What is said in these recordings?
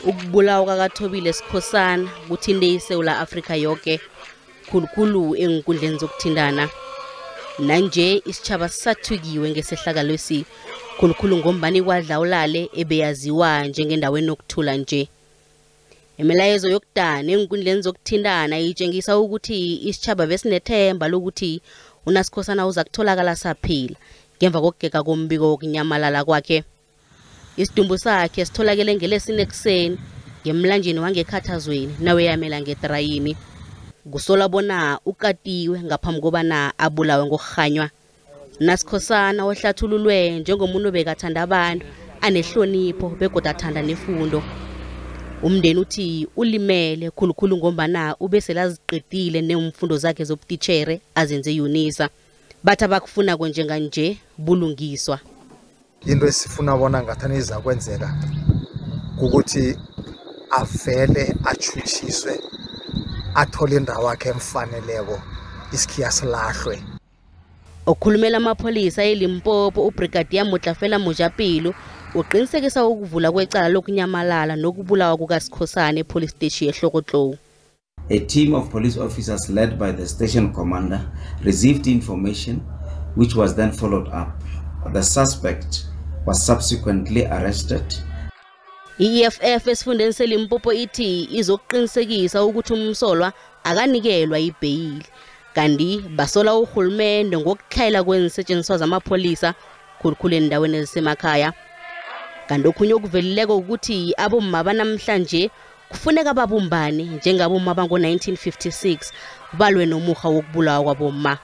Ukubulawa kwaThobile Skosana kuthinde iSouth Africa yonke khulukhulu enkundleni zokuthindana. Nanje isitshaba sisathukiwe ngesihluku khulukhulu ngombani kwaDlawulale ebeyaziwa njengendaweni yokuthula nje. Umlayezo yokudana enkundleni zokuthindana itshengisa ukuthi isitshaba besinethemba lokuthi UNaSkosana uza kutholakala saphila ngemva kokugeka kombiko wokunyamalala kwakhe. Isidumbu sakhe sitholakele ngelesine ekuseni ngemlanjeni wangekhathazweni nawe yamela ngedrayini. Kusola bona ukatiwe ngaphambi kobana abulawe ngokukhanywa. UNaSkosana ohlathululwe njengomuntu obekathanda abantu anehlonipho begodu athanda nefundo. Umndeni uthi ulimele khulukhulu ngombana ubeselaziqedile nemfundo zakhe zobutitjhere azenze UNISA. Batha bakufuna nje bulungiswa. Into esifuna bona ngathana iza kwenzeka ukuthi avele achuchiswe athole indawo yakhe emfaneleko isikhiya silahlwe. Okhulumela amapholisa eLimpopo uBrigadier Motlafela Mojapilo uqinisekisa ukuvula kwecala lokunyamalala nokubulawa kukaSkosana epolice station eHlokotlowu. A team of police officers led by the station commander received information which was then followed up. The suspect was subsequently arrested. EFF esifundeni seLimpopo ithi izokuqinisekisa ukuthi umsolwa akanikelwa ibhayili kanti basola uhulumende ngokukhayela kwensetshenziswa zamapholisa khulukhulu endaweni ezisemakhaya. Kanti okhunye okuvelileko ukuthi abomma banamhlanje kufuneka babumbane njengabomma bango-1956 balwe nomuha wokubulawa kwabomma.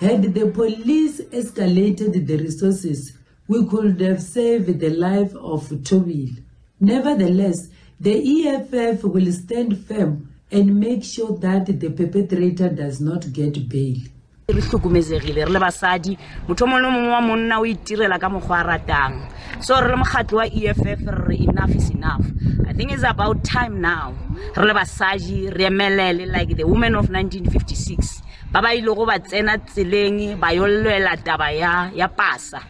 Had the police escalated the resources, we could have saved the life of uThobile. Nevertheless, the EFF will stand firm and make sure that the perpetrator does not get bail. Re hlokomezegile re le basadi motho mo mongwe wa monna o itirela ka mogwa a ratang. So re le mokgatlo wa EFF re enough is enough. I think it's about time now re le basadi re emelele like the women of 1956 ba ba ile go ba tsena tseleng ba yollela taba ya pasa.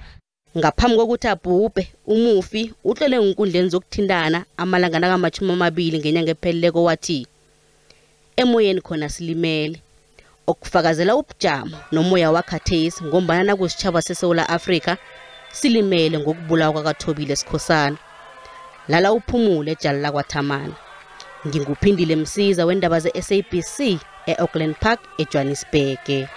Ngaphambi kokuthi abhubhe umufi uhlele enkundleni zokuthindana amalanga naka-20 ngenyanga epheleleko wathi emoyeni khona silimele okufakazela ubujamo nomoya wakhathesi ngombana nakusitshaba seSouth Africa silimele ngokubulawa kwaThobile Skosana. Lala uphumule ejala kwaThamana. Nginguphindile Msiza wendaba ze SABC eAuckland Park eJohannesburg.